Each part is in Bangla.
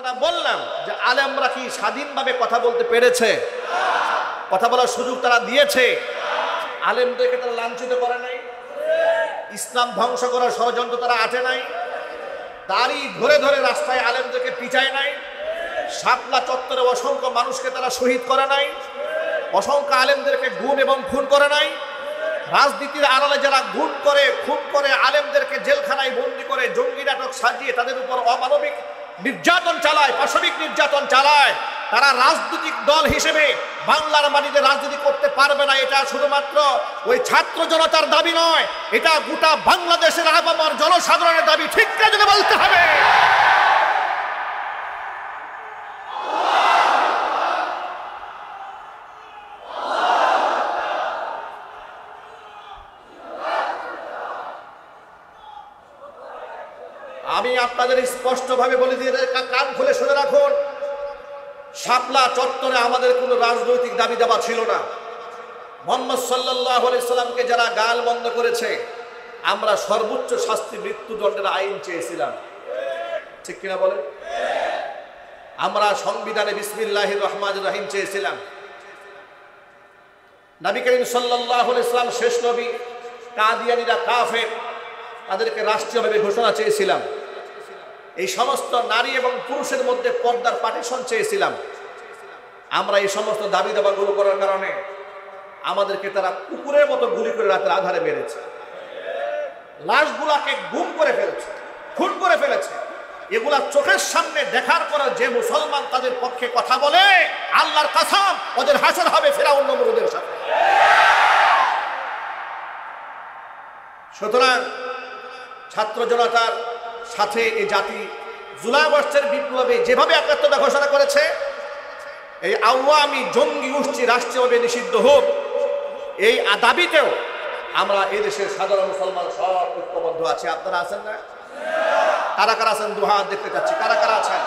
কথাটা বললাম যে আলেমরা কি স্বাধীনভাবে কথা বলতে পেরেছে? কথা বলার সুযোগ তারা দিয়েছে? আলেমদেরকে তারা লাঞ্ছিত করে নাই? ইসলাম ধ্বংস করার ষড়যন্ত্র তারা আটে নাই? দাড়ি ধরে ধরে রাস্তায় আলেমদেরকে পিছায় নাই? শাপলা চত্বরে অসংখ্য মানুষকে তারা শহীদ করে নাই? অসংখ্য আলেমদেরকে গুম এবং খুন করে নাই? রাজনীতির আড়ালে যারা গুম করে খুন করে আলেমদেরকে জেলখানায় বন্দি করে জঙ্গি নাটক সাজিয়ে তাদের উপর অমানবিক নির্যাতন চালায়, পাশবিক নির্যাতন চালায়, তারা রাজনৈতিক দল হিসেবে বাংলার মাটিতে রাজনীতি করতে পারবে না। এটা শুধুমাত্র ওই ছাত্র জনতার দাবি নয়, এটা গোটা বাংলাদেশের আপামর জনসাধারণের দাবি। ঠিক কাজে বলতে হবে। আমি আপনাদের স্পষ্টভাবে বলে দিয়ে কান খুলে শুনে রাখুন, শাপলা চত্বরে আমাদের কোনো রাজনৈতিক দাবি দাবা ছিল না। মুহাম্মদ সাল্লাল্লাহু আলাইহি সাল্লামকে যারা গাল বন্ধ করেছে, আমরা সর্বোচ্চ শাস্তি মৃত্যুদণ্ডের আইন চেয়েছিলাম। ঠিক কিনা বলেন? আমরা সংবিধানে বিসমিল্লাহির রহমানির রহিম চেয়েছিলাম। নবী করিম সাল্লাল্লাহু আলাইহি সাল্লাম শেষ নবী, কাদিয়ানীরা কাফের, তাদেরকে রাষ্ট্রীয়ভাবে ঘোষণা চেয়েছিলাম। এই সমস্ত নারী এবং পুরুষের মধ্যে পর্দার পার্টিশন চেয়েছিলাম। আমরা এই সমস্ত দাবি দাবাগুলো করার কারণে আমাদেরকে তারা কুকুরের মতো গুলি করে রাতের আধারে মেরেছে, লাশগুলাকে গুম করে ফেলেছে, খুন করে ফেলেছে। এগুলা চোখের সামনে দেখার পরে যে মুসলমান তাদের পক্ষে কথা বলে, আল্লাহর কসম ওদের হাসর হবে ফিরআউন নমরুদের সাথে। সুতরাং ছাত্র জনতার সাথে এই জাতি জুলাই আগস্টের বিপ্লবে যেভাবে একাত্মতা ঘোষণা করেছে, এই আওয়ামী জঙ্গি গোষ্ঠী রাষ্ট্রীয়ভাবে নিষিদ্ধ হোক, এই দাবিতেও আমরা এই দেশের সাধারণ মুসলমান সব ঐক্যবদ্ধ আছি। আপনারা আছেন না? কারা কারা আছেন? দুহাত দেখতে চাচ্ছি, কারা কারা আছেন?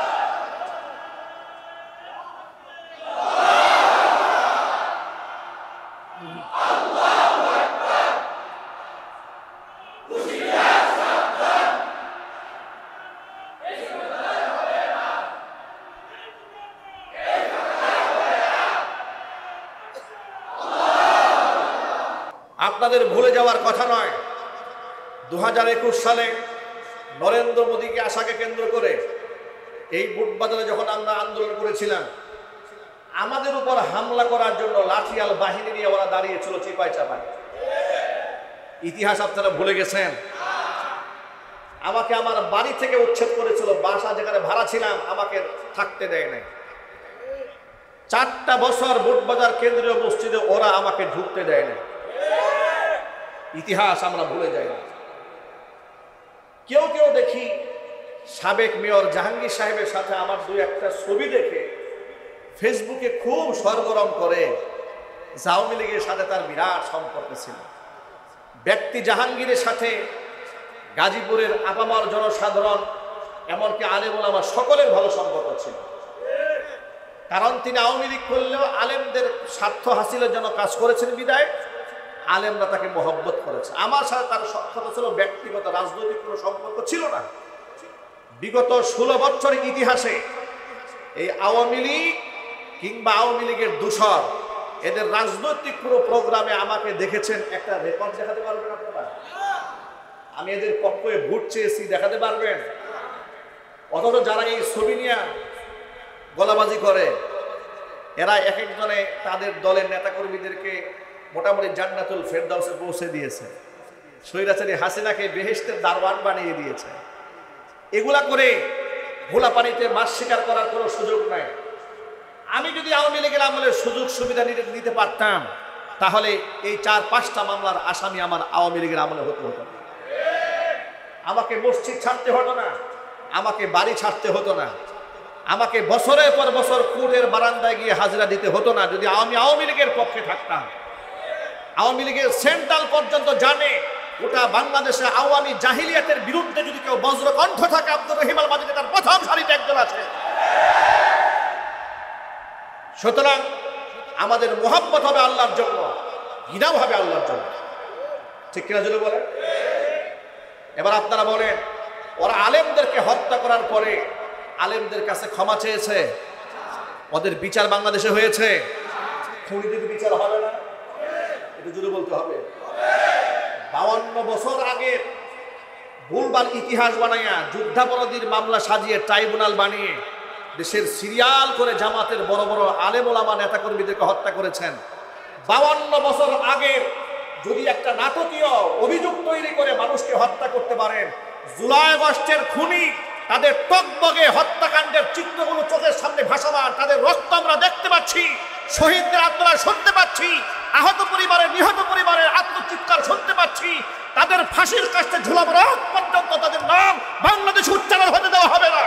আপনাদের ভুলে যাওয়ার কথা নয়, 2021 সালে নরেন্দ্র মোদীকে আশাকে কেন্দ্র করে এই বুটবাজারে যখন আমরা আন্দোলন করেছিলাম, আমাদের উপর হামলা করার জন্য লাঠিয়াল বাহিনী নিয়ে ওরা দাঁড়িয়েছিল চিপাই চাপাই। ইতিহাস আপনারা ভুলে গেছেন। আমাকে আমার বাড়ি থেকে উচ্ছেদ করেছিল, বাসা যেখানে ভাড়া ছিলাম আমাকে থাকতে দেয় নাই। 4টা বছর বুটবাজার কেন্দ্রীয় মসজিদে ওরা আমাকে ঢুকতে দেয় নাই। ইতিহাস আমরা ভুলে যাই না। কেউ কেউ দেখি সাবেক মেয়র জাহাঙ্গীর সাহেবের সাথে আমার 2-1টা ছবি দেখে ফেসবুকে খুব সরগরম করে, আওয়ামী লীগের সাথে তার বিরাট সম্পর্ক ছিল। ব্যক্তি জাহাঙ্গীরের সাথে গাজীপুরের আপামর জনসাধারণ এমনকি আলেম ওলামা সকলের ভালো সম্পর্ক ছিল। কারণ তিনি আওয়ামী লীগ করলেও আলেমদের স্বার্থ হাসিলের জন্য কাজ করেছেন বিদায় আলেমরা তাকে মহব্বত করেছে। আমার সাথে তার কথা ছিল ব্যক্তিগত, রাজনৈতিক কোনো সম্পর্ক ছিল না। বিগত 16 বছর ইতিহাসে এই আওয়ামী লীগ কিংবা আওয়ামী লীগের দূষর এদের রাজনৈতিক পুরো প্রোগ্রামে আমাকে দেখেছেন, একটা রেকর্ড দেখাতে পারবেন আপনারা? আমি এদের পক্ষে ভোট চেয়েছি, দেখাতে পারবেন? অথচ যারা এই ছবি নিয়ে গলাবাজি করে, এরা এক একজনে তাদের দলের নেতাকর্মীদেরকে মোটামুটি জান্নাতুল ফেরদাউসে পৌঁছে দিয়েছে, স্বৈরাচারী হাসিনাকে বেহেশতের দারওয়ান বানিয়ে দিয়েছে। এগুলা করে ভোলা পানিতে মাছ শিকার করার কোনো সুযোগ নাই। আমি যদি আওয়ামী লীগের আমলের সুযোগ সুবিধা নিতে পারতাম, তাহলে এই 4-5টা মামলার আসামি আমার আওয়ামী লীগের আমলে হতে হতো না। আমাকে মসজিদ ছাড়তে হতো না, আমাকে বাড়ি ছাড়তে হতো না, আমাকে বছরের পর বছর কোর্টের বারান্দায় গিয়ে হাজিরা দিতে হতো না। যদি আমি আওয়ামী লীগের পক্ষে থাকতাম, আওয়ামী লীগের সেন্ট্রাল পর্যন্ত জানে গোটা বাংলাদেশে আওয়ামী জাহিলিয়াতের বিরুদ্ধে যদি কেউ বজ্রকণ্ঠ থাকে, আব্দুর রহিম আল মাজিদ তার প্রথম সারিতে একজন আছে। সুতরাং আমাদের মোহাব্বত হবে আল্লাহর জন্য, ঘৃণাও হবে আল্লাহর জন্য। ঠিক কিনা যদি বলেন? এবার আপনারা বলেন, ওরা আলেমদেরকে হত্যা করার পরে আলেমদের কাছে ক্ষমা চেয়েছে, ওদের বিচার বাংলাদেশে হয়েছে। খুনিদের বিচার হবে না, এটা জুড়ে বলতে হবে। 52 বছর আগে ভুলভাল ইতিহাস বানাইয়া যুদ্ধাপরাধীর মামলা সাজিয়ে ট্রাইব্যুনাল বানিয়ে দেশের সিরিয়াল করে জামাতের বড় বড় আলেম ওলামা নেতাকর্মীদেরকে হত্যা করেছেন। 52 বছর আগে যদি একটা নাটকীয় অভিযোগ তৈরি করে মানুষকে হত্যা করতে পারেন, জুলাই আগস্টের খুনি তাদের টকবগে হত্যাকাণ্ডের চিত্রগুলো চোখের সামনে ভাসমান, তাদের রক্ত আমরা দেখতে পাচ্ছি, শহীদদের আত্মরা শুনতে পাচ্ছি, আহত পরিবারের নিহত পরিবারের আত্মচিৎকার শুনতে পাচ্ছি, তাদের ফাঁসির কাছে ঝুলাবার আগ পর্যন্ত তাদের নাম বাংলাদেশে উচ্চারণ হতে দেওয়া হবে না।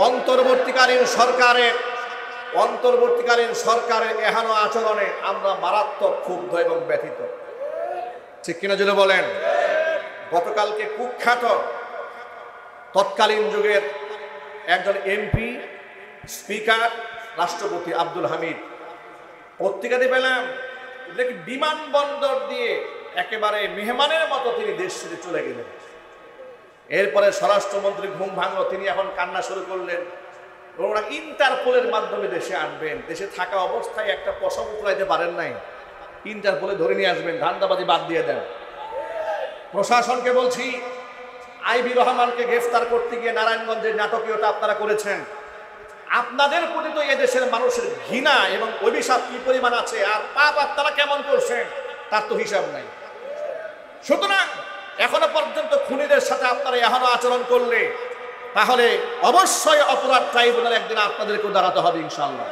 অন্তর্বর্তীকালীন সরকারের এহেন আচরণে আমরা মারাত্মক ক্ষুব্ধ এবং ব্যথিত। ঠিক কিনা জুড়ে বলেন। গতকালকে কুখ্যাত তৎকালীন যুগের একজন এমপি, স্পিকার, রাষ্ট্রপতি আব্দুল হামিদ, পত্রিকাতে পেলাম দেখি বিমানবন্দর দিয়ে একেবারে মেহমানের মতো তিনি দেশ ছেড়ে চলে গেলেন। এরপরে স্বরাষ্ট্রমন্ত্রী ঘুম ভাঙলো, তিনি এখন কান্না শুরু করলেন, ওরা ইন্টারপোলের মাধ্যমে দেশে আনবেন, দেশে থাকা অবস্থায় একটা পশম উঠলাইতে পারেন নাই, ইন্টারপোলে ধরে নিয়ে আসবেন, ধান্দাবাজি বাদ দিয়ে দেন। প্রশাসনকে বলছি, আইবি রহমানকে গ্রেফতার করতে গিয়ে নারায়ণগঞ্জের নাটকীয়তা আপনারা করেছেন, আপনাদের প্রতি তো এদেশের মানুষের ঘৃণা এবং অভিশাপ কি পরিমাণ আছে, আর পাপ আপনারা কেমন করছেন তার তো হিসাব নাই। সুতরাং এখনো পর্যন্ত খুনিদের সাথে আপনারা এখনো আচরণ করলে তাহলে অবশ্যই অপরাধ ট্রাইব্যুনাল একদিন আপনাদেরকে দাঁড়াতে হবে ইনশাআল্লাহ।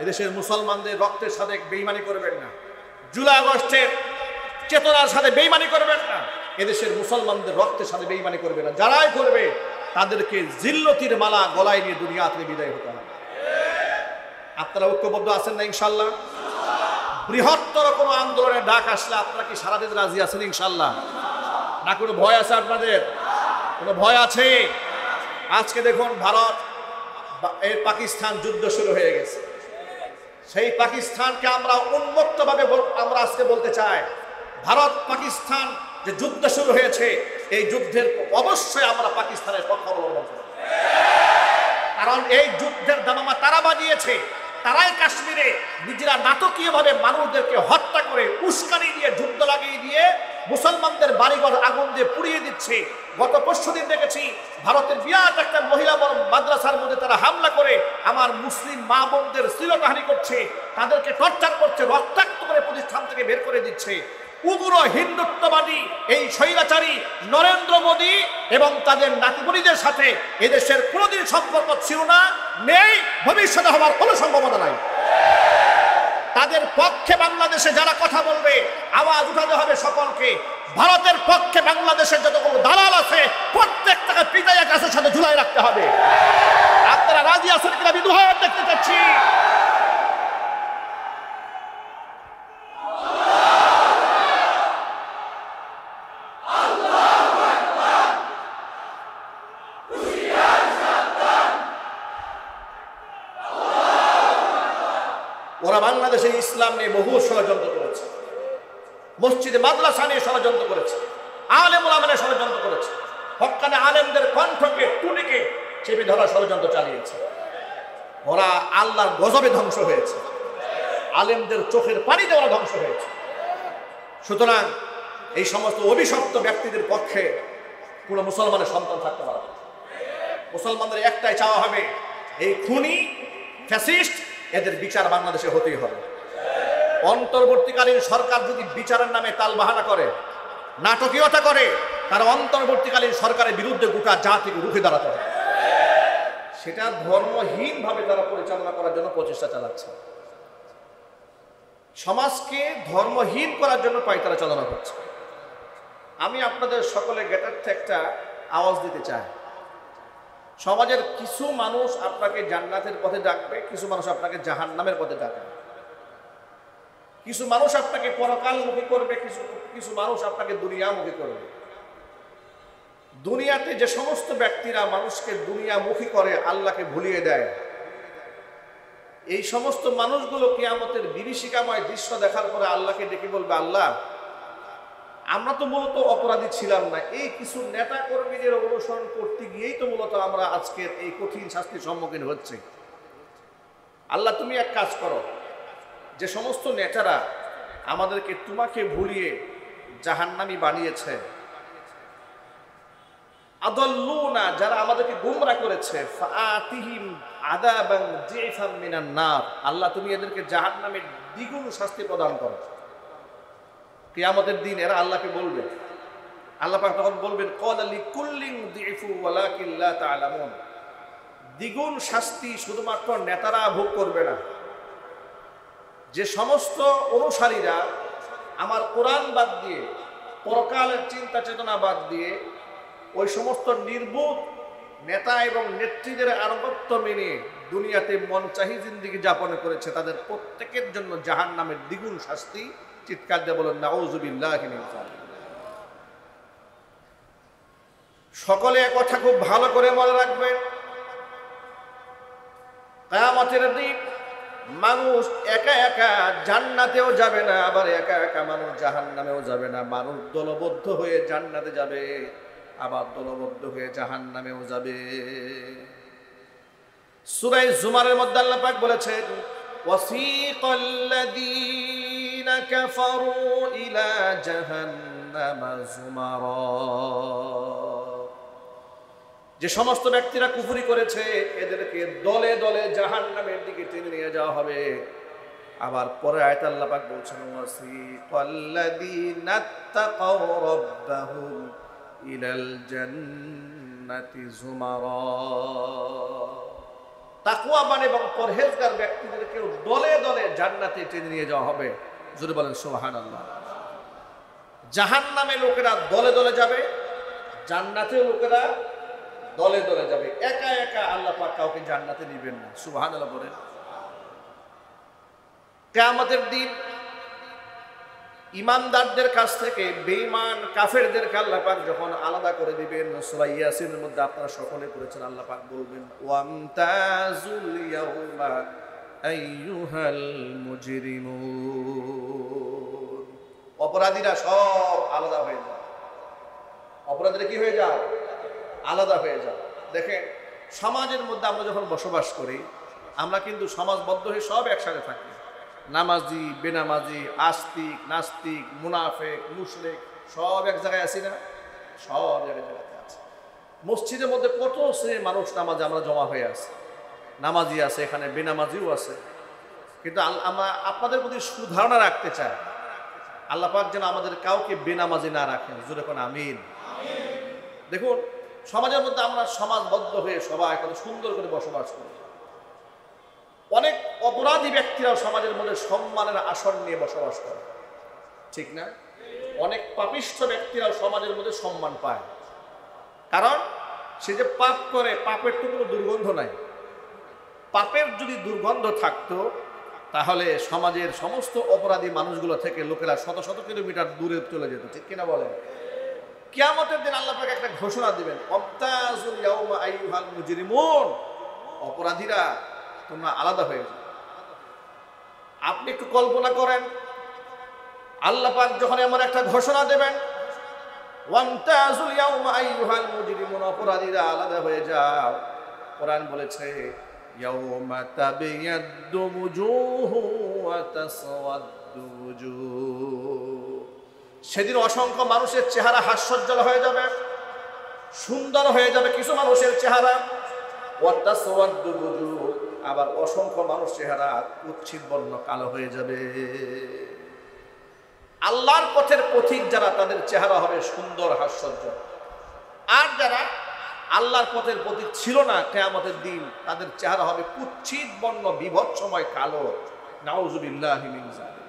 এদেশের মুসলমানদের রক্তের সাথে বেইমানি করবেন না, জুলাই আগস্টের চেতনার সাথে বেইমানি করবেন না, এদেশের মুসলমানদের রক্তের সাথে বেইমানি করবে না। যারাই করবে তাদেরকে জিল্লতির মালা গলায় নিয়ে দুনিয়া থেকে বিদায় হতে হবে। আপনারা ঐক্যবদ্ধ আছেন না ইনশাআল্লাহ? বৃহত্তর কোনো আন্দোলনের ডাক আসলে আপনারা কি সারা দিতে রাজি আছেন ইনশাআল্লাহ? না কোনো ভয় আছে আপনাদের? কোনো ভয় আছে? আজকে দেখুন ভারত এর পাকিস্তান যুদ্ধ শুরু হয়ে গেছে। সেই পাকিস্তানকে আমরা উন্মুক্তভাবে আমরা আজকে বলতে চাই, ভারত পাকিস্তান যে যুদ্ধ শুরু হয়েছে, এই যুদ্ধের অবশ্যই আমরা পাকিস্তানের পক্ষ অবলম্বন করব। কারণ এই যুদ্ধের দামামা তারা বাজিয়েছে, তারাই কাশ্মীরে নিজেরা নাটকীয়ভাবে মানুষদেরকে হত্যা করে উস্কানি দিয়ে যুদ্ধ লাগিয়ে দিয়ে মুসলমানদের বাড়িঘর আগুন দিয়ে পুড়িয়ে দিচ্ছে। গত পরশুদিন দেখেছি ভারতের বিরাট একটা মহিলা মাদ্রাসার মধ্যে তারা হামলা করে আমার মুসলিম মা বোনদের শ্লীলতাহানি করছে, তাদেরকে টর্চার করছে, রক্তাক্ত করে প্রতিষ্ঠান থেকে বের করে দিচ্ছে। উগ্র হিন্দুত্ববাদী এই স্বৈরাচারী নরেন্দ্র মোদী এবং তাদের নাতিপুরীদের সাথে এদেশের কোনোদিন সম্পর্ক ছিল না, নেই, ভবিষ্যতে হওয়ার কোনো সম্ভাবনা নাই। তাদের পক্ষে বাংলাদেশে যারা কথা বলবে আওয়াজ উঠাতে হবে সকলকে। ভারতের পক্ষে বাংলাদেশের যতগুলো দালাল আছে প্রত্যেকটাকে পিটাইয়া গাছের সাথে ঝুলাই রাখতে হবে। আপনারা রাজি আছেন কিনা আমি দুহাত দেখতে চাচ্ছি। ওরা বাংলাদেশের ইসলাম নিয়ে বহু ষড়যন্ত্র করেছে, মসজিদে মাদ্রাসা নিয়ে ষড়যন্ত্র করেছে, আলেম ওলামা নিয়ে ষড়যন্ত্র করেছে, হক্কানে আলেমদের কণ্ঠকে টুটিকে চেপে ধরা ষড়যন্ত্র চালিয়েছে। ওরা আল্লাহর গজবে ধ্বংস হয়েছে, আলেমদের চোখের পানিতে ওরা ধ্বংস হয়েছে। সুতরাং এই সমস্ত অভিশপ্ত ব্যক্তিদের পক্ষে কোনো মুসলমানের সন্তান থাকতে পারবে। মুসলমানদের একটাই চাওয়া হবে, এই খুনি ফ্যাসিস্ট এদের বিচার বাংলাদেশে হতেই হবে। অন্তর্বর্তীকালীন সরকার যদি বিচারের নামে তালবাহানা করে, নাটকীয়তা করে, তার অন্তর্বর্তীকালীন সরকারের বিরুদ্ধে গোটা জাতিকে রুখে দাঁড়াতে হবে। সেটা ধর্মহীনভাবে তারা পরিচালনা করার জন্য প্রচেষ্টা চালাচ্ছে, সমাজকে ধর্মহীন করার জন্য পায়তারা চালনা করছে। আমি আপনাদের সকলে জ্ঞাতার্থে একটা আওয়াজ দিতে চাই, সমাজের কিছু মানুষ আপনাকে জান্নাতের পথে ডাকবে, কিছু মানুষ আপনাকে জাহান্নামের পথে ডাকবে, কিছু মানুষ আপনাকে পরকালমুখী করবে, কিছু মানুষ আপনাকে দুনিয়ামুখী করবে। দুনিয়াতে যে সমস্ত ব্যক্তিরা মানুষকে দুনিয়ামুখী করে, আল্লাহকে ভুলিয়ে দেয়, এই সমস্ত মানুষগুলো কিয়ামতের বিভীষিকাময় দৃশ্য দেখার পরে আল্লাহকে ডেকে বলবে, আল্লাহ আমরা তো মূলত অপরাধী ছিলাম না, এই কিছু নেতা কর্মীদের অনুসরণ করতে গিয়েই তো মূলত আমরা আজকের এই কঠিন শাস্তির সম্মুখীন হচ্ছি। আল্লাহ তুমি এক কাজ করো, যে সমস্ত নেতারা আমাদেরকে তোমাকে ভুলিয়ে জাহান্নামী বানিয়েছে, আদাল্লুনা যারা আমাদেরকে গোমরাহ করেছে, ফাআতিহিম আযাবান যিফাম মিনান নার, আল্লাহ তুমি এদেরকে জাহান্নামের দ্বিগুণ শাস্তি প্রদান করো। কিয়ামতের দিন এরা আল্লাহকে বলবে, আল্লাহ পাক তখন বলবেন, ক্বালা লিকুল্লিন যিফু ওয়ালাকিন লা তা'লামুন, দ্বিগুণ শাস্তি শুধুমাত্র নেতারা ভোগ করবে না, যে সমস্ত অনুসারীরা আমার কোরআন বাদ দিয়ে, পরকালের চিন্তা চেতনা বাদ দিয়ে ওই সমস্ত নির্বোধ নেতা এবং নেত্রীদের আনুগত্য মেনে দুনিয়াতে মনচাহি জিন্দেগি যাপন করেছে, তাদের প্রত্যেকের জন্য জাহান্নামের দ্বিগুণ শাস্তি। চিৎকার দিয়ে বলেন নাউযুবিল্লাহি মিন যালিক। সকলে কথা খুব ভালো করে মনে রাখবেন, কিয়ামতের দিন মানুষ একা একা জান্নাতেও যাবে না, আবার একা একা মানুষ জাহান্নামেও যাবে না। মানুষ দলবদ্ধ হয়ে জান্নাতে যাবে, আবার দলবদ্ধ হয়ে জাহান্নামেও যাবে। সূরা জুমারের মধ্যে আল্লাহ পাক বলেছেন, ওয়াসিকাল্লাযীনা কাফারু ইলা জাহান্নামা যুমারা, যে সমস্ত ব্যক্তিরা কুফরি করেছে এদেরকে দলে দলে জাহান্নামের দিকে টেনে নিয়ে যাওয়া হবে। আবার পরে আয়াতে আল্লাহ পাক বলছেন, ওয়াসিকাল্লাযীনা তাকাউ রাব্বাহুম ইলাল জান্নাতি যুমারা, তাকওয়াবান এবং পরহেজগার ব্যক্তিদেরকে দলে দলে জান্নাতে টেনে নিয়ে যাওয়া হবে। জোরে বলেন সুবহানাল্লাহ। জাহান্নামে লোকেরা দলে দলে যাবে, জান্নাতেও লোকেরা দলে দলে যাবে। একা একা আল্লাহ পাক কাউকে জান্নাতে নেবেন না। সুবহানাল্লাহ বলেন। কিয়ামতের দিন ইমানদারদের কাছ থেকে বেঈমান কাফেরদেরকে আল্লাহ পাক যখন আলাদা করে দিবেন, সূরা ইয়াসিনের মধ্যে আপনারা সকলে পড়েছেন, আল্লাহ পাক বলবেন, ওয়ামতাজুল ইয়াউমা আইয়ুহাল মুজরিমুন, অপরাধীরা সব আলাদা হয়ে যায়। অপরাধীরা কি হয়ে যায়? আলাদা হয়ে যায়। দেখেন, সমাজের মধ্যে আমরা যখন বসবাস করি, আমরা কিন্তু সমাজবদ্ধ হয়ে সব একসাথে থাকি। নামাজি, বেনামাজি, আস্তিক, নাস্তিক, মুনাফেক, মুশরিক সব এক জায়গায় আছি না? সব জায়গায় আছে। মসজিদের মধ্যে কত শ্রেণীর মানুষ নামাজে আমরা জমা হয়ে আছি। নামাজি আছে, এখানে বেনামাজিও আছে। কিন্তু আমরা আপনাদের প্রতি সুধারণা রাখতে চাই, আল্লাহ পাক যেন আমাদের কাউকে বেনামাজি না রাখেন। জোরে কোন আমিন। দেখুন, সমাজের মধ্যে আমরা সমাজবদ্ধ হয়ে সবাই কত সুন্দর করে বসবাস করি। অনেক অপরাধী ব্যক্তিরাও সমাজের মধ্যে সম্মানের আসন নিয়ে বসবাস করে, ঠিক না? অনেক পাপিষ্ঠ ব্যক্তিরাও সমাজের মধ্যে সম্মান পায়, কারণ সে যে পাপ করে, পাপের তো কোনো দুর্গন্ধ নাই। পাপের যদি দুর্গন্ধ থাকতো তাহলে সমাজের সমস্ত অপরাধী মানুষগুলো থেকে লোকেরা শত শত কিলোমিটার দূরে চলে যেত, ঠিক কিনা বলেন? কিয়ামতের দিন আল্লাহ পাক একটা ঘোষণা দিবেন, ওয়ামতাজুল ইয়াউমা আইয়ুহাল মুজরিমুন, অপরাধীরা তোমরা আলাদা হয়ে যাও। আপনি একটু কল্পনা করেন, আল্লাহ পাক যখন এমন একটা ঘোষণা দেবেন, ওয়ামতাজুল ইয়াউমা আইয়ুহাল মুজরিমুন, অপরাধীরা আলাদা হয়ে যাও। কোরআন বলেছে, ইয়াউমা তাবিয়াদ্দু ওয়ুজুহু ওয়া তাসওয়াদ্দু ওয়ুজুহ, সেদিন অসংখ্য মানুষের চেহারা হাস্যোজ্জ্বল হয়ে যাবে, সুন্দর হয়ে যাবে কিছু মানুষের চেহারা, ওয়া তাসওয়াদ্দু ওয়ুজুহ, আবার অসংখ্য মানুষ চেহারা কুৎসিত বর্ণ কালো হয়ে যাবে। আল্লাহর পথের পথিক যারা, তাদের চেহারা হবে সুন্দর হাস্যোজ্জ্বল, আর যারা আল্লাহর পথের পথিক ছিল না, কিয়ামতের দিন তাদের চেহারা হবে কুৎসিত বর্ণ বিভৎসময় কালো। নাউযুবিল্লাহি মিন যালিক।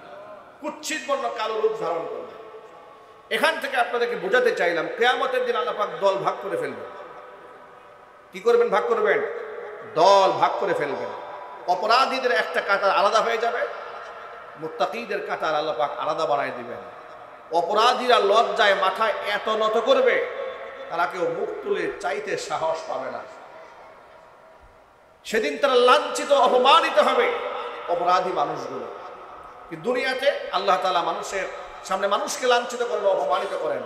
কুৎসিত বর্ণ কালো রূপ ধারণ করবে। এখান থেকে আপনাদেরকে বোঝাতে চাইলাম, কিয়ামতের দিন আল্লাহ পাক দল ভাগ করে ফেলবেন। কি করবেন? ভাগ করবেন, দল ভাগ করে ফেলবেন। অপরাধীদের একটা কাতার আলাদা হয়ে যাবে, মুত্তাকিদের কাতার আল্লাহ পাক আলাদা বানায় দিবেন। অপরাধীরা লজ্জায় মাথায় এত নত করবে, তারা কেউ মুখ তুলে চাইতে সাহস পাবে না। সেদিন তারা লাঞ্ছিত অপমানিত হবে অপরাধী মানুষগুলো। কিন্তু দুনিয়াতে আল্লাহ তাআলা মানুষের সামনে মানুষকে লাঞ্ছিত করেন, অপমানিত করেন।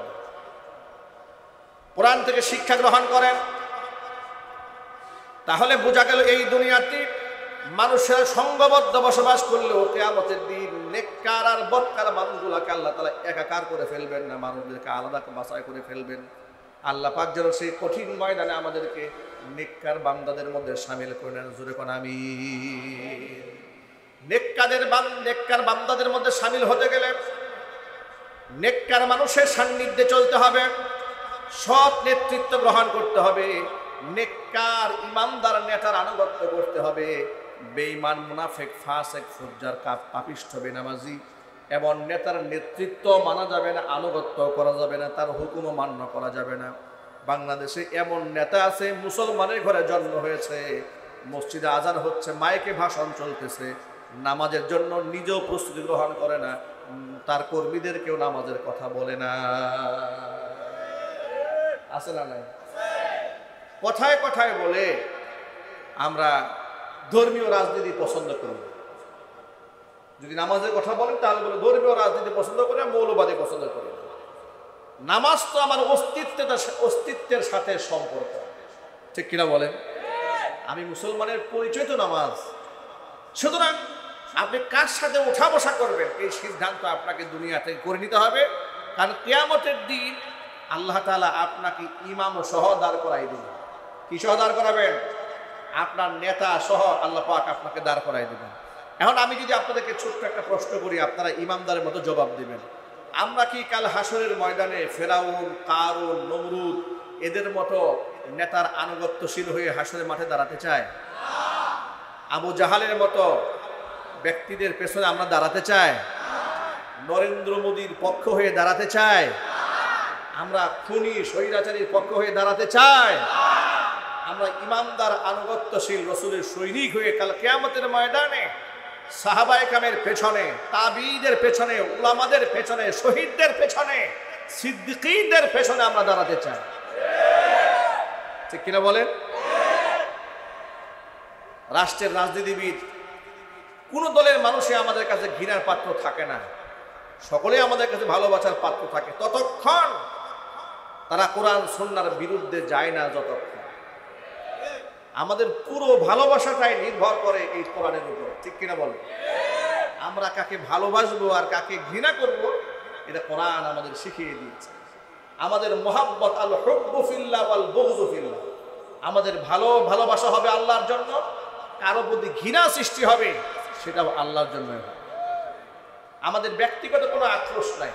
কোরআন থেকে শিক্ষা গ্রহণ করেন, তাহলে বোঝা গেল এই দুনিয়াতে মানুষের সংঘবদ্ধ বসবাস করলেও কিয়ামতের দিন নেককার আর বদকার মানুষগুলোকে আল্লাহ তাআলা একাকার করে ফেলবেন না, মানুষদেরকে আলাদা বাছাই করে ফেলবেন। আল্লাহ পাক যেন সেই কঠিন ময়দানে আমাদেরকে নেককার বান্দাদের মধ্যে শামিল করে নেন। জোরে কোন আমিন। নেককার বান্দাদের মধ্যে শামিল হতে গেলে নেককার মানুষের সান্নিধ্যে চলতে হবে, সৎ নেতৃত্ব গ্রহণ করতে হবে, নেককার ইমানদার নেতার আনুগত্য করতে হবে। বেঈমান মুনাফিক ফাসিক ফুজ্জার পাপিষ্ঠ বেনামাজি এবং নেতার নেতৃত্ব মানা যাবে না, আনুগত্য করা যাবে না, তার হুকুমও মান্য করা যাবে না। বাংলাদেশে এমন নেতা আছে, মুসলমানের ঘরে জন্ম হয়েছে, মসজিদে আজান হচ্ছে, মাইকে ভাষণ চলতেছে, নামাজের জন্য নিজেও প্রস্তুতি গ্রহণ করে না, তার কর্মীদেরকেও নামাজের কথা বলে না। আছে না নাই? কথায় কথায় বলে আমরা ধর্মীয় রাজনীতি পছন্দ করি। যদি নামাজের কথা বলেন তাহলে বলে ধর্মীয় রাজনীতি পছন্দ করে, মৌলবাদী পছন্দ করে। নামাজ তো আমার অস্তিত্বের সাথে সম্পর্ক, ঠিক কিনা বলেন? আমি মুসলমানের পরিচয় তো নামাজ। সুতরাং আপনি কার সাথে উঠা বসা করবেন এই সিদ্ধান্ত আপনাকে দুনিয়া থেকে করে নিতে হবে। কারণ কিয়ামতের দিন আল্লাহ তাআলা আপনাকে ইমাম সহ দাঁড় করাই দিবেন। কি সহ দাঁড় করাবেন? আপনার নেতা সহ আল্লাহ পাক আপনাকে দাঁড় করাই দিবেন। এখন আমি যদি আপনাদেরকে ছোট্ট একটা প্রশ্ন করি, আপনারা ইমানদারের মতো জবাব দিবেন। আমরা কি কাল হাসরের ময়দানে ফেরাউন, কারুন, নমরুদ এদের মতো নেতার আনুগত্যশীল হয়ে হাসরের মাঠে দাঁড়াতে চাই? আবু জাহালের মতো ব্যক্তিদের পেছনে আমরা দাঁড়াতে চাই? নরেন্দ্র মোদীর পক্ষ হয়ে দাঁড়াতে চাই? আমরা খুনি স্বৈরাচারীর পক্ষ হয়ে দাঁড়াতে চাই? আমরা ইমানদার আনুগত্যশীল রাসূলের সৈনিক হয়ে কাল কিয়ামতের ময়দানে সাহাবায়ে কেরামের পেছনে, তাবিঈদের পেছনে, উলামাদের পেছনে, শহীদদের পেছনে, সিদ্দিকীদের পেছনে আমরা দাঁড়াতে চাই? ঠিক কিনা বলেন? রাষ্ট্রের রাজনীতিবিদ কোন দলের মানুষই আমাদের কাছে ঘৃণার পাত্র থাকে না, সকলে আমাদের কাছে ভালোবাসার পাত্র থাকে ততক্ষণ তারা কোরআন সুন্নাহর বিরুদ্ধে যায় না। যতক্ষণ আমাদের পুরো ভালোবাসাটাই নির্ভর করে এই কোরআনের উপর, ঠিক কিনা বলেন? আমরা কাকে ভালোবাসবো আর কাকে ঘৃণা করব এটা কোরআন আমাদের শিখিয়ে দিয়েছে। আমাদের মুহাব্বত আল হুব্বু ফিল্লাহ ওয়াল বুগযু ফিল্লাহ, আমাদের ভালোবাসা হবে আল্লাহর জন্য, কারো প্রতি ঘৃণা সৃষ্টি হবে সেটাও আল্লাহর জন্য হবে। আমাদের ব্যক্তিগত কোনো আক্রোশ নাই।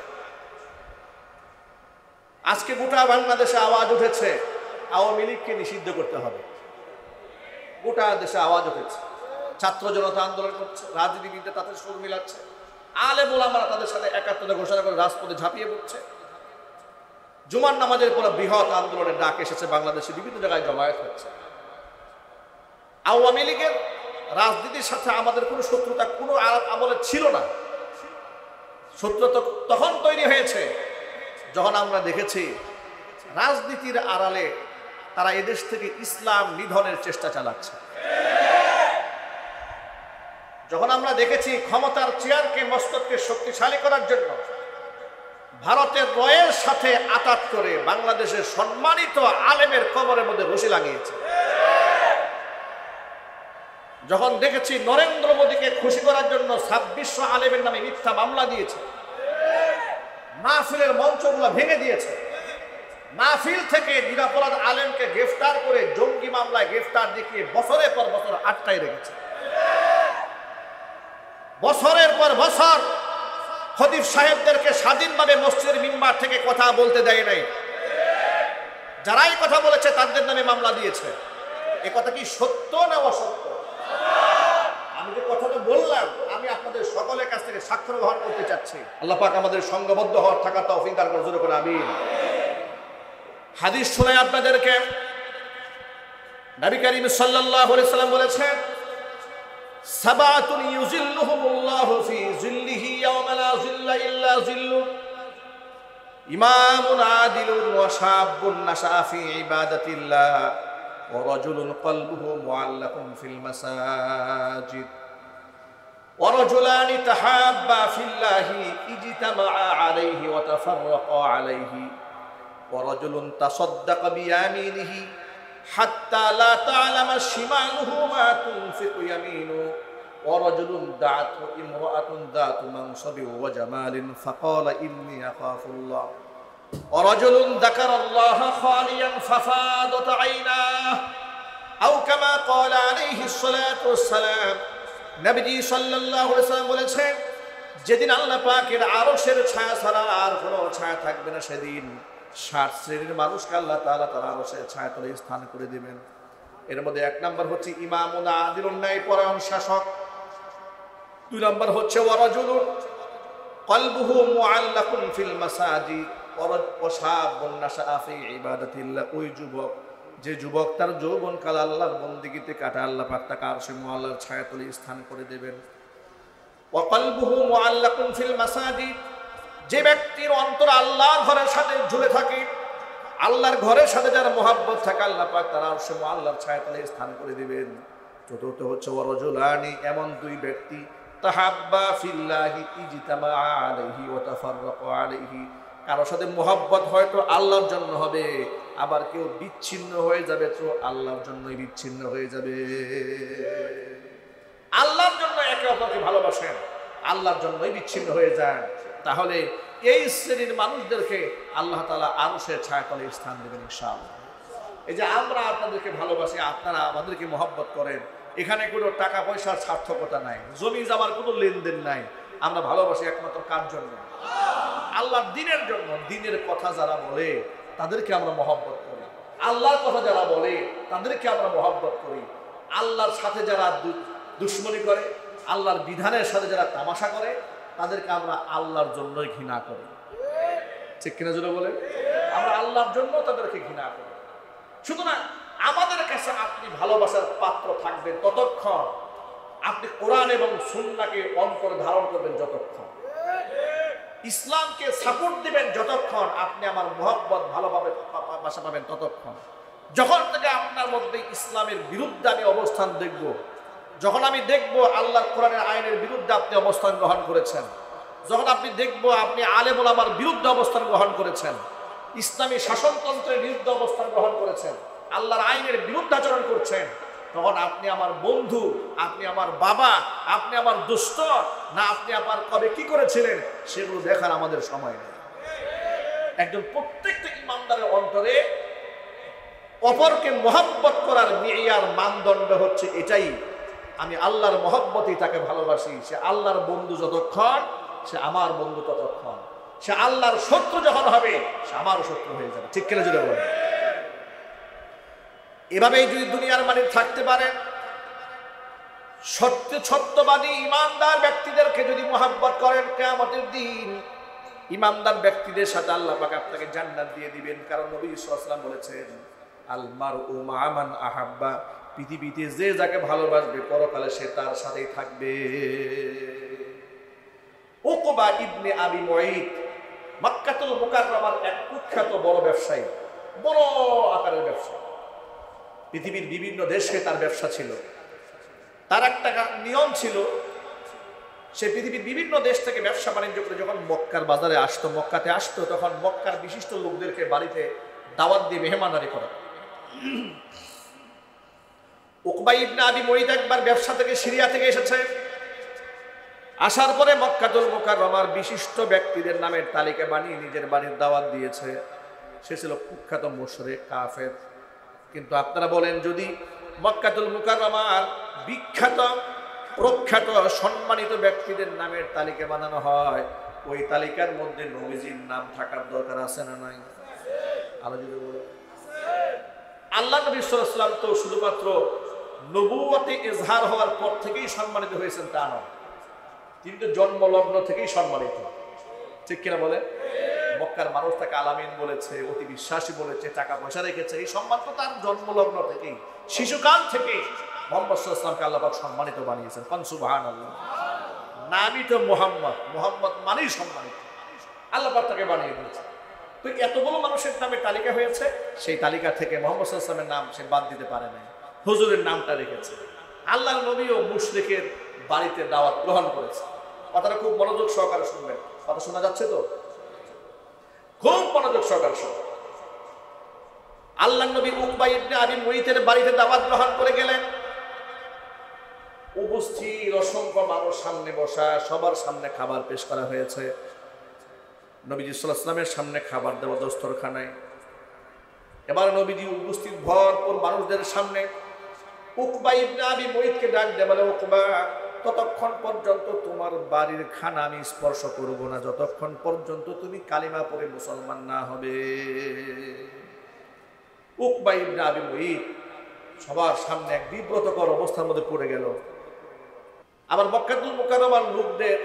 আজকে গোটা বাংলাদেশে আওয়াজ উঠেছে আওয়ামী লীগকে নিষিদ্ধ করতে হবে। গোটা দেশে আওয়াজ উঠেছে, ছাত্র জনতা আন্দোলন করছে, রাজনীতিবিদরা তাদের সুর মিলাচ্ছে, আলেম ওলামারা তাদের সাথে একাত্মতা ঘোষণা করে রাজপথে ঝাঁপিয়ে পড়ছে। জুমার নামাজের পর বৃহৎ আন্দোলনের ডাক এসেছে, বাংলাদেশে বিভিন্ন জায়গায় জমায়েত হচ্ছে। আওয়ামী লীগের রাজনীতির সাথে আমাদের কোনো শত্রুতা কোনো আমলে ছিল না। শত্রুতা তখন তৈরি হয়েছে যখন আমরা দেখেছি রাজনীতির আড়ালে তারা এদেশ থেকে ইসলাম নিধনের চেষ্টা চালাচ্ছে। যখন আমরা দেখেছি ক্ষমতার চেয়ারকে, মস্তককে শক্তিশালী করার জন্য ভারতের রয়ের সাথে আতাত করে বাংলাদেশের সম্মানিত আলেমের কবরের মধ্যে রশি লাগিয়েছে। যখন দেখেছি নরেন্দ্র মোদীকে খুশি করার জন্য 2600 আলেমের নামে মিথ্যা মামলা দিয়েছে, মাহফিলের মঞ্চগুলো ভেঙে দিয়েছে, মাহফিল থেকে নিরাপরাধ আলেমকে গ্রেফতার করে জঙ্গি মামলায় গ্রেফতার দেখিয়ে বছরের পর বছর আটকায় রেখেছে। বছরের পর বছর খতিব সাহেবদেরকে স্বাধীনভাবে মসজিদের মিম্বার থেকে কথা বলতে দেয় নাই। যারাই কথা বলেছে তাদের নামে মামলা দিয়েছে। এ কথা কি সত্য না অসত্য? আমি যে কথাটা বললাম আমি আপনাদের সকলের কাছ থেকে সাক্ষ্য গ্রহণ করতে চাচ্ছি। আল্লাহ পাক আমাদের সংঘবদ্ধ হওয়ার থাকার তৌফিক দান করুন, জোরে করে আমিন। হাদিস শোনাই আপনাদেরকে। নবী করিম সাল্লাল্লাহু আলাইহি সাল্লাম বলেছেন, সাবাতুন ইউজিল্লুহুমুল্লাহু ফি জিল্লিহি ইয়াওমা লা জিল্লা ইল্লা জিল্লু, ইমামুন আদিলুন ওয়া শাবুন নাশা ফি ইবাদাতিল্লাহ ورجل قلبه معلق في المساجد ورجلان تحابا في الله اجتمعا عليه وتفرقا عليه ورجل تصدق بيمينه حتى لا تعلم شماله ما تنفق يمينه ورجل دعته امرأة ذات منصب وجمال فقال إني أخاف الله ورجل ذكر الله خاليا ففاضت عيناه أو كما قال عليه الصلاة والسلام নবীজি সাল্লাল্লাহু আলাইহি ওয়াসাল্লাম বলেছেন যেদিন আল্লাহ পাকের আরশের ছায়া ছাড়া আর কোনো ছায়া থাকবে না সেদিন 60 শ্রেণীর মানুষকে আল্লাহ তাআলা তার আরশের ছায়া তলে স্থান করে দিবেন। এর মধ্যে এক নাম্বার হচ্ছে ইমামুন আদিলুন ন্যায়পরায়ণ শাসক, দুই নাম্বার হচ্ছে ওয়ারাজুলুন কলবুহু মুআল্লাকুন ফিল মাসাজিদ ওয়া শাবুন নাশআ ফি ইবাদাতিল্লাহ, ওই যুবক যে যুবক তার যৌবনকাল আল্লাহর বন্দেগীতে কাটা আল্লাহ পাক তাকে আরশে মুআল্লার ছায়াতলে স্থান করে দেবেন। ওয়া কলবুহু মুআল্লাকুন ফিল মাসাজিদ, যে ব্যক্তির অন্তর আল্লাহর ঘরের সাথে ঝুলে থাকে, আল্লাহর ঘরের সাথে যার মহব্বত থাকে আল্লাহ পাক তার আরশে মুআল্লার ছায়াতলে স্থান করে দিবেন। চতুর্থ হচ্ছে ওয়ারাজুলানি, এমন দুই ব্যক্তি তাহাব্বা ফিল্লাহি ইজতামা আলাইহি ওয়া তাফাররাকা আলাইহি, কারো সাথে মোহাব্বত হয়তো আল্লাহর জন্য হবে, আবার কেউ বিচ্ছিন্ন হয়ে যাবে তো আল্লাহর জন্যই বিচ্ছিন্ন হয়ে যাবে। আল্লাহর জন্য একে অপরকে ভালোবাসেন, আল্লাহর জন্যই বিচ্ছিন্ন হয়ে যান, তাহলে এই শ্রেণীর মানুষদেরকে আল্লাহ তাআলা আরশের ছায়াতলে স্থান দেবেন ইনশাআল্লাহ। এই যে আমরা আপনাদেরকে ভালোবাসি, আপনারা আমাদেরকে মোহাব্বত করেন, এখানে কোনো টাকা পয়সার সার্থকতা নাই, জমি জমার কোনো লেনদেন নাই, আমরা ভালোবাসি একমাত্র কার জন্য? আল্লাহর দ্বীনের জন্য। দ্বীনের কথা যারা বলে তাদেরকে আমরা মহব্বত করি, আল্লাহর কথা যারা বলে তাদেরকে আমরা মহব্বত করি। আল্লাহর সাথে যারা দুশ্মনী করে, আল্লাহর বিধানের সাথে যারা তামাশা করে তাদেরকে আমরা আল্লাহর জন্যই ঘৃণা করি। ঠিক কিনা জোরে বলে? আমরা আল্লাহর জন্য তাদেরকে ঘৃণা করি। সুতরাং আমাদের কাছে আপনি ভালোবাসার পাত্র থাকবেন ততক্ষণ, আপনি কোরআন এবং সুন্নাহকে অন্তরে ধারণ করবেন যতক্ষণ, ইসলামকে সাপোর্ট দিবেন যতক্ষণ, আপনি আমার মহব্বত ভালোভাবে ভাষা পাবেন ততক্ষণ। যখন থেকে আপনার মধ্যে ইসলামের বিরুদ্ধে আমি অবস্থান দেখব, যখন আমি দেখব আল্লাহর কোরআনের আইনের বিরুদ্ধে আপনি অবস্থান গ্রহণ করেছেন, যখন আপনি দেখব আপনি আলেম ওলামার বিরুদ্ধে অবস্থান গ্রহণ করেছেন, ইসলামী শাসনতন্ত্রের বিরুদ্ধে অবস্থান গ্রহণ করেছেন, আল্লাহর আইনের বিরুদ্ধে আচরণ করছেন, তখন আপনি আমার বন্ধু, আপনি আমার বাবা, আপনি আমার দুষ্ট না, আপনি আমার কবে কি করেছিলেন সেগুলো দেখার আমাদের সময় নেই। একজন প্রত্যেকটা ইমানদারের অন্তরে অপরকে মহব্বত করার মিয়ার মানদণ্ড হচ্ছে এটাই, আমি আল্লাহর মহব্বতেই তাকে ভালোবাসি। সে আল্লাহর বন্ধু যতক্ষণ, সে আমার বন্ধু ততক্ষণ। সে আল্লাহর শত্রু যখন হবে সে আমারও শত্রু হয়ে যাবে। ঠিক কিনা জুড়ে বলেন? এভাবেই যদি দুনিয়ার মালিক থাকতে পারেন, সত্যবাদী ইমানদার ব্যক্তিদেরকে যদি মহব্বত করেন, কিয়ামতের দিন ইমানদার ব্যক্তিদের সাথে আল্লাহ পাক আপনাকে জান্নাত দিয়ে দিবেন। কারণ নবী সাল্লাল্লাহু আলাইহি ওয়াসাল্লাম বলেছেন, আল মারউ মা মান আহাব্বা, পৃথিবীতে যে যাকে ভালোবাসবে পরকালে সে তার সাথেই থাকবে। উকবা ইবনে আবি মুঈত মক্কাতুল মুকাররমার এক কুখ্যাত বড় ব্যবসায়ী, বড় আকারের ব্যবসায়ী, পৃথিবীর বিভিন্ন দেশে তার ব্যবসা ছিল। তার একটা নিয়ম ছিল, সে পৃথিবীর বিভিন্ন দেশ থেকে ব্যবসা বাণিজ্য করে যখন মক্কার বাজারে আসতো, মক্কাতে আসতো, তখন মক্কার বিশিষ্ট লোকদেরকে বাড়িতে দাওয়াত দিয়ে মেহমানদারি করা। উকবা ইবনে আবি মুঈত একবার ব্যবসা থেকে সিরিয়া থেকে এসেছে, আসার পরে মক্কাতুল মুকাররমার বিশিষ্ট ব্যক্তিদের নামের তালিকা বানিয়ে নিজের বাড়ির দাওয়াত দিয়েছে। সে ছিল কুখ্যাত মুশরিক কাফের। কিন্তু আপনারা বলেন, যদি মক্কাতুল মুকাররমার বিখ্যাত প্রখ্যাত সম্মানিত ব্যক্তিদের নামের তালিকা বানানো হয়, ওই তালিকার মধ্যে নবীজির নাম থাকার দরকার আছে না নাই? আলোচনা বলে আল্লাহ নবী সাল্লাল্লাহু আলাইহি ওয়াসাল্লাম তো শুধুমাত্র নবুয়তে ইজহার হওয়ার পর থেকেই সম্মানিত হয়েছেন তা নয়, তিনি তো জন্মলগ্ন থেকেই সম্মানিত। ঠিক কিনা বলে? মক্কার মানুষ তাকে আলামিন বলেছে, অতি বিশ্বাসী বলেছে, টাকা পয়সা রেখেছে, এই সম্মান তো তার জন্মলগ্ন থেকেই, শিশুকাল থেকেই মুহাম্মদ সাল্লাল্লাহু আলাইহি ওয়াসাল্লামকে আল্লাহ পাক সম্মানিত বানিয়েছেন। কান সুবহানাল্লাহ। নামই তো মুহাম্মদ, মুহাম্মদ মানেই সম্মানিত, আল্লাহ পাক তাকে বানিয়ে দিয়েছেন। তো এতগুলো মানুষের নামে তালিকা হয়েছে, সেই তালিকা থেকে মোহাম্মদ সাল্লাল্লাহু আলাইহি ওয়াসাল্লামের নাম সে বাদ দিতে পারে না, হুজুরের নামটা রেখেছে। আল্লাহর নবীও মুশরিকের বাড়িতে দাওয়াত গ্রহণ করেছে। কথাটা খুব মনোযোগ সহকারে শুনবেন। কথা শোনা যাচ্ছে তো? খুব মনোযোগ সহকারে শুনবেন। আল্লাহর নবী উকবা ইবনে আবি মুইতের বাড়িতে দাওয়াত গ্রহণ করে গেলেন। উপস্থিত অসংখ্য মানুষ সামনে বসা, সবার সামনে খাবার পেশ করা হয়েছে। নবীজি সাল্লাল্লাহু আলাইহি ওয়াসাল্লামের সামনে খাবার দেওয়া দস্তরখানায়। এবার নবীজি উপস্থিত ভরপুর মানুষদের সামনে উকবা ইবনে আবি মুইতকে ডাক দিয়ে বলে, উকবা, ততক্ষণ পর্যন্ত তোমার বাড়ির খানা আমি স্পর্শ করব না যতক্ষণ পর্যন্ত তুমি কালিমা পড়ে মুসলমান না হবে। উকবা ইবনে আবি মুইত সবার সামনে এক বিব্রতকর অবস্থার মধ্যে পড়ে গেল। আবার মক্কাতুল মুকাররমার লোকদের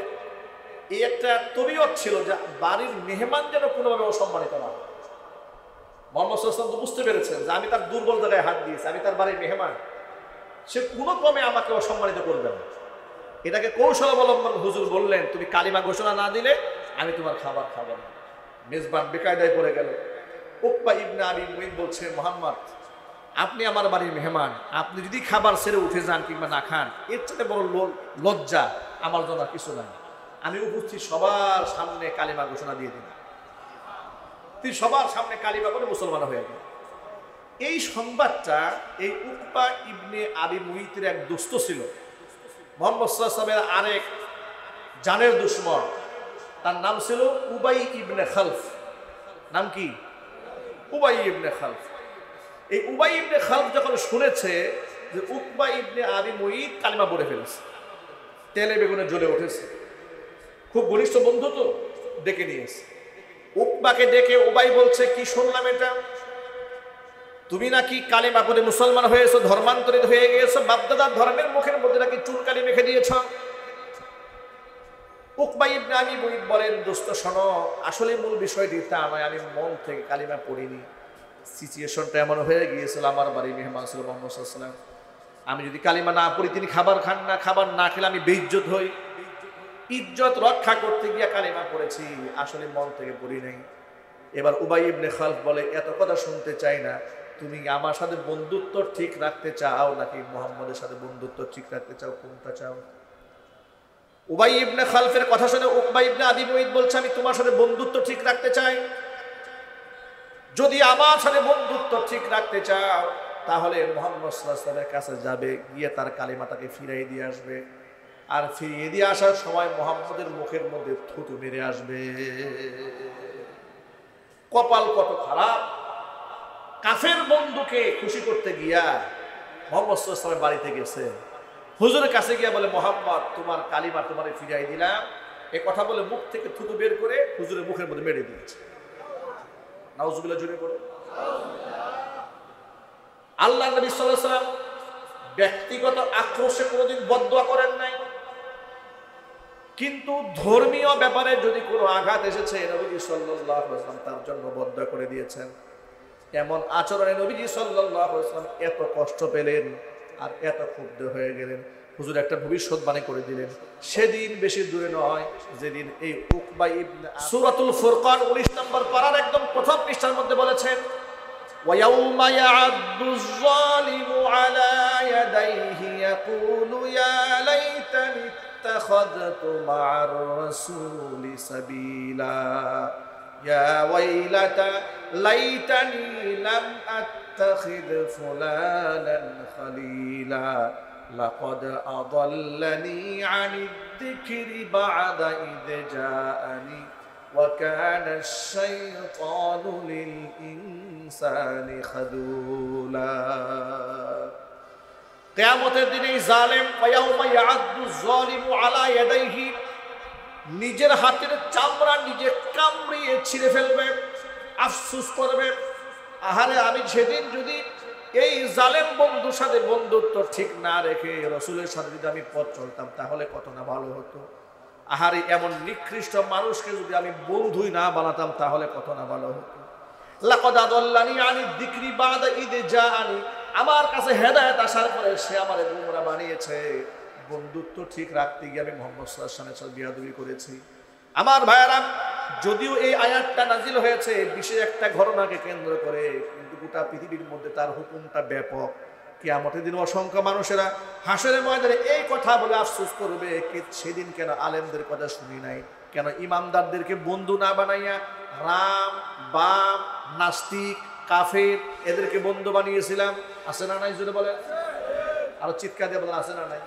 এই একটা তবিয়ত ছিল যে বাড়ির মেহমান যেন কোনোভাবে অসম্মানিত না হয়। মুহাম্মদ সাল্লাল্লাহু আলাইহি ওয়াসাল্লাম তো বুঝতে পেরেছেন যে আমি তার দুর্বল জায়গায় হাত দিয়েছি, আমি তার বাড়ির মেহমান, সে কোনো ক্রমে আমাকে অসম্মানিত করবে না। এটাকে কৌশল অবলম্বন হুজুর বললেন, তুমি কালিমা ঘোষণা না দিলে আমি তোমার খাবার খাবো না। মেজবান বেকায়দায় পড়ে গেল। উকবা ইবনে আবি মুইত বলছে, মুহাম্মদ, আপনি আমার বাড়ির মেহমান, আপনি যদি খাবার ছেড়ে উঠে যান কিংবা না খান, এর চেয়ে বড় লজ্জা আমার জন্য কিছু নাই। আমি উপস্থিত সবার সামনে কালিমা ঘোষণা দিয়ে দিন। তুই সবার সামনে কালিমা বলে মুসলমান হয়ে গেল। এই সংবাদটা এই উকবা ইবনে আবি মুইতের এক দুস্থ ছিল, মুহাম্মদ সাল্লাল্লাহু আলাইহি ওয়াসাল্লামের আরেক জানের দুশমন, তার নাম ছিল উবাই ইবনে খালফ। নাম কি? উবাই ইবনে খালফ। এই উবাই ইবনে খালফ যখন শুনেছে যে উকবা ইবনে আবি মুইত কালিমা পড়ে ফেলেছে, তেলে বেগুনে জ্বলে উঠেছে। খুব ঘনিষ্ঠ বন্ধু তো, ডেকে নিয়েছে। উকবাকে ডেকে উবাই বলছে, কি শুনলাম এটা, তুমি নাকি কালিমা পড়ে মুসলমান হয়েছো, ধর্মান্তরিত হয়ে গিয়েছো, বাপদাদার ধর্মের মুখের মধ্যে নাকি চুনকালি মেখে দিয়েছ। উকবা ইবনে আবি মুইত বলেন, দোস্ত শোনো, আসলে মূল বিষয়টি তা নয়, আমি মন থেকে কালিমা পড়িনি। সিচুয়েশনটা এমন হয়ে গিয়েছিল, আমার বাড়ির মেহমান ছিল মুহাম্মদ সাল্লাল্লাহু আলাইহি ওয়াসাল্লাম। আমি যদি কালিমা না পড়ি, তিনি খাবার খান না, খাবার না খেলে আমি বেইজ্জত হই। ইজ্জত রক্ষা করতে গিয়ে কালিমা পড়েছি, আসলে মন থেকে পড়ি নাই। এবার উবাই ইবনে খালফ বলে, এত কথা শুনতে চাই না, তুমি আমার সাথে বন্ধুত্ব ঠিক রাখতে চাও নাকি মুহাম্মদের সাথে বন্ধুত্ব ঠিক রাখতে চাও, কোনটা চাও? উবাই ইবনে খালফের কথা শুনে উকবা ইবনে আবি মুইত বলছে, আমি তোমার সাথে বন্ধুত্ব ঠিক রাখতে চাই। যদি আমার সাথে বন্ধুত্ব ঠিক রাখতে চাও তাহলে মুহাম্মদ সাল্লাল্লাহু আলাইহি ওয়াসাল্লামের কাছে যাবে, গিয়ে তার কালিমাটাকে ফিরিয়ে দিয়ে আসবে। আর ফিরিয়ে দিয়ে আসার সময় মুহাম্মদের মুখের মধ্যে থুতু মেরে আসবে। কপাল কত খারাপ! কাফের বন্ধুকে খুশি করতে গিয়া মুহাম্মদ সাল্লাল্লাহু আলাইহি ওয়াসাল্লামের বাড়িতে গেছে। হুজুরের কাছে গিয়া বলে, মুহাম্মদ, তোমার কালিমা তোমারে ফিরিয়ে দিলাম। এ কথা বলে মুখ থেকে থুতু বের করে হুজুরের মুখের মধ্যে মেরে দিয়েছে। নাউজুবিল্লাহ, জোরে পড়ে। আল্লাহ নবী সাল্লাল্লাহু আলাইহি ওয়াসাল্লাম ব্যক্তিগত আক্রোশে কোনোদিন বদদুয়া করেন নাই, কিন্তু ধর্মীয় ব্যাপারে যদি কোনো আঘাত এসেছে নবীজি সাল্লাল্লাহু আলাইহি ওয়াসাল্লাম তার জন্য বদদুয়া করে দিয়েছেন। এমন আচরণে নবীজি সাল্লাল্লাহু আলাইহি ওয়াসাল্লাম এত কষ্ট পেলেন আর এত ক্ষুব্ধ হয়ে গেলেন, হুজুর একটা ভবিষ্যৎবাণী করে দিলেন। সেদিন বেশি দূরে নয় যেদিন এই উকবা ইবনে সূরাতুল ফুরকান 19 নম্বর পারার একদম প্রথম পৃষ্ঠার মধ্যে বলেছেন, وَيَوْمَ يَعَضُّ الظَّالِمُ عَلَى يَدَيْهِ يَقُولُ يَا لَيْتَنِي اتَّخَذْتُ مَعَ الرَّسُولِ سَبِيلًا يَا وَيْلَتَى لَيْتَنِي لَمْ أَتَّخِذْ فُلَانًا خَلِيلًا لَقَدْ أَضَلَّنِي عَنِ الذِّكْرِ بَعْدَ إِذْ جَاءَنِي وَكَانَ الشَّيْطَانُ لِلْإِنسَانِ خَذُولًا। কিয়ামতের দিনে জালেম ওয়ায়াউমা ইয়া'আদ্দু যালিমু আলা ইয়াদাইহি, নিজের হাতের চামড়া নিজে কামড়িয়ে ছিঁড়ে ফেলবে, আফসোস করবে, আহারে আমি সেদিন যদি এই জালেম বন্ধুর সাথে বন্ধুত্ব ঠিক না রেখে রাসূলের সাথে যদি আমি পথ চলতাম তাহলে কত না ভালো হতো। আহারে এমন নিকৃষ্ট মানুষকে যদি আমি বন্ধুই না বানাতাম তাহলে কত না ভালো হতো। লাকাদ আদাল্লানি আনি যিকরি বাদা ইদ জাআনি, আমার কাছে হেদায়েত আসার পরে সে আমারে গোমরা বানিয়েছে। বন্ধুত্ব ঠিক রাখতে গিয়ে আমি মুহাম্মদ সাল্লাল্লাহু আলাইহি ওয়াসাল্লামের সাথে বিয়াদবি করেছি। আমার ভাইয়েরা, যদিও এই আয়াতটা নাজিল হয়েছে বিশেষ একটা ঘটনাকে কেন্দ্র করে, কিন্তু গোটা পৃথিবীর মধ্যে তার হুকুমটা ব্যাপক। কিয়ামতের দিন অসংখ্য মানুষেরা হাসরের ময়দানে এই কথা বলে আফসোস করবে, সেদিন কেন আলেমদের কথা শুনি নাই, কেন ইমানদারদেরকে বন্ধু না বানাইয়া রাম বাম নাস্তিক কাফের এদেরকে বন্ধু বানিয়েছিলাম। আছে না নাই? যদি বলেন, আরো চিৎকার দিয়ে বলেন, আছে না নাই?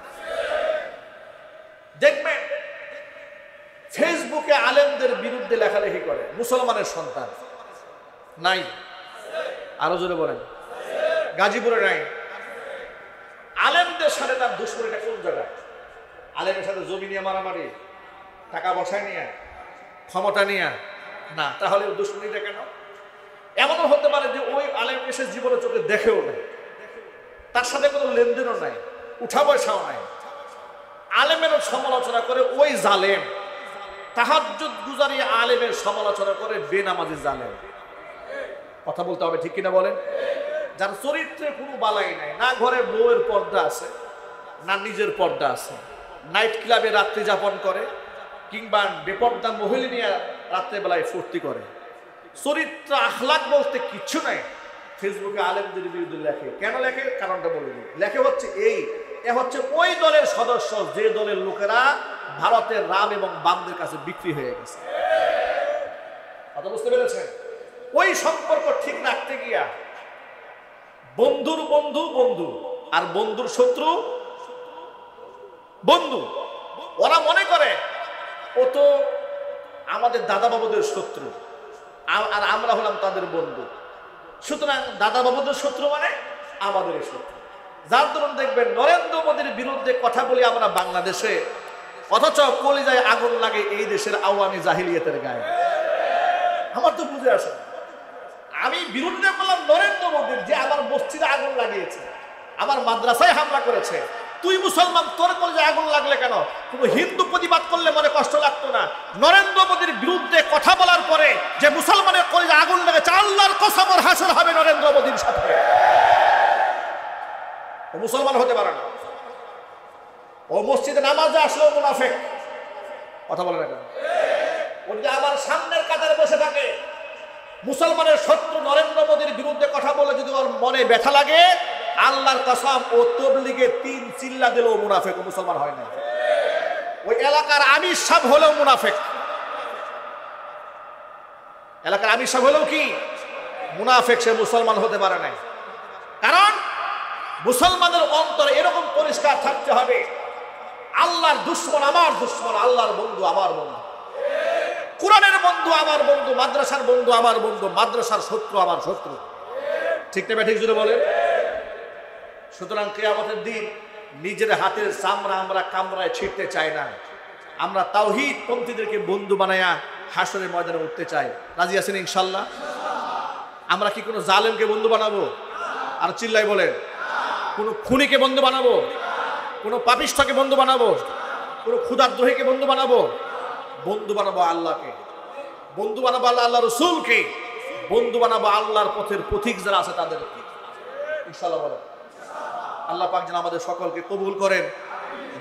দেখবেন ফেসবুকে আলেমদের বিরুদ্ধে লেখালেখি করে মুসলমানের সন্তান, নাই? আরো জোরে বলেন, গাজীপুরে নাই? আলেমদের সাথে তার দুশ্মনীটা কোন জায়গায়? আলেমের সাথে জমি নিয়ে মারামারি, টাকা বসায় নিয়ে, ক্ষমতা নিয়ে না, তাহলে দুশ্মনীটা কেন? এমনও হতে পারে যে ওই আলেম এসে জীবনে চোখে দেখেও নাই, তার সাথে কোনো লেনদেনও নাই, উঠা পয়সাও নাই, আলেমেরও সমালোচনা করে ওই জালেম, তাহাজ্জুদ গুজারি আলেমের সমালোচনা করে বেনামাজি জালেম। কথা বলতে হবে, ঠিক কিনা বলেন? যার চরিত্রে কোনো বালাই নাই, না ঘরে বউয়ের পর্দা আছে না নিজের পর্দা আছে, নাইট ক্লাবে রাত্রি যাপন করে কিংবা বেপর্দা মহিলা নিয়ে রাত্রেবেলায় ফুর্তি করে, চরিত্র আখলাক বলতে কিচ্ছু নাই, ফেসবুকে আলেমদের বিরুদ্ধে লেখে। কেন লেখে? কারণটা বলে দিই। লেখে হচ্ছে এ হচ্ছে ওই দলের সদস্য যে দলের লোকেরা ভারতের রাম এবং বামদের কাছে বিক্রি হয়ে গেছে। কথা বুঝতে পেরেছেন? ওই সম্পর্ক ঠিক রাখতে গিয়া বন্ধুর বন্ধু বন্ধু আর বন্ধুর শত্রু বন্ধু, ওরা মনে করে ও তো আমাদের দাদা বাবুদের শত্রু আর আমরা হলাম তাদের বন্ধু, সুতরাং দাদা বাবুদের শত্রু মানে আমাদের শত্রু। যার দরুন দেখবেন নরেন্দ্র মোদীর বিরুদ্ধে কথা বলি আমরা বাংলাদেশে, অথচ কলিজায় আগুন লাগে এই দেশের আওয়ামী জাহিলিয়াতের গায়ে। আমার তো বুঝে আসে, আমি বিরুদ্ধে বললাম নরেন্দ্র মোদীর, যে আমার মসজিদে আগুন লাগিয়েছে, আমার মাদ্রাসায় হামলা করেছে, তুই মুসলমান, তোর কলিজায় আগুন লাগলে কেন? কোনো হিন্দু প্রতিবাদ করলে মনে কষ্ট লাগতো না? নরেন্দ্র মোদীর বিরুদ্ধে কথা বলার পরে যে মুসলমানের কলিজায় আগুন লেগেছে, আল্লাহর কসম ওর হাসর হবে নরেন্দ্র মোদীর সাথে। ও মুসলমান হতে পারে না, ও মসজিদে নামাজে আসলেও মুনাফিক। কথা বলে না কেন? ও যদি আমার সামনের কাতারে বসে থাকে, মুসলমানের শত্রু নরেন্দ্র মোদীর বিরুদ্ধে কথা বলে যদি ওর মনে ব্যথা লাগে, আল্লাহর কসম ও তবলিগে 3 চিল্লা দিলেও মুনাফিক, ও মুসলমান হয় না। ওই এলাকার আমির সাহেব হলেও মুনাফিক, এলাকার আমির সাহেব হলেও কি মুনাফিক, সে মুসলমান হতে পারে না। কারণ মুসলমানের অন্তরে এরকম পরিষ্কার থাকতে হবে, আল্লাহর দুশ্মন আমার দুশ্মন, আল্লাহর বন্ধু আমার বন্ধু, কোরআনের বন্ধু আমার বন্ধু, মাদ্রাসার বন্ধু আমার বন্ধু, মাদ্রাসার শত্রু আমার শত্রু। ঠিক না ঠিক জুড়ে বলেন? সুতরাং কিয়ামতের দিন নিজের হাতের চামড়া আমরা কামড়ায় ছিঁড়তে চাই না, আমরা তাওহীদ পন্থীদেরকে বন্ধু বানায়া হাসরের ময়দানে উঠতে চাই। রাজি আছেন ইনশাল্লাহ? আমরা কি কোনো জালেমকে বন্ধু বানাবো? আর চিল্লাই বলেন, কোনো খুনিকে বন্ধু বানাবো? কোনো পাপিষ্ঠকে বন্ধু বানাবো? কোনো ক্ষুধাদ্রোহীকে বন্ধু বানাবো? বন্ধু বানাবো আল্লাহকে, বন্ধু বানাবো আল্লাহ, আল্লাহ রসুলকে, বন্ধু বানাবো আল্লাহর পথের পথিক যারা আছে তাদের। ইনশাআল্লাহ বলেন। আল্লাহ পাক যেন আমাদের সকলকে কবুল করেন,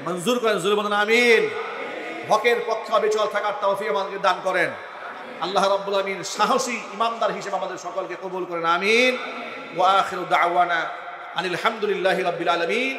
মঞ্জুর করেন। জোরে বলেন আমিন। হকের পক্ষে অবিচল থাকার তৌফিক আমাদেরকে দান করেন। আল্লাহ রাব্বুল আমিন সাহসী ইমানদার হিসেবে আমাদের সকলকে কবুল করেন, আমিন। ওয়া আখিরু দাওয়ানা আনিল হামদুলিল্লাহি রাব্বিল আলামিন।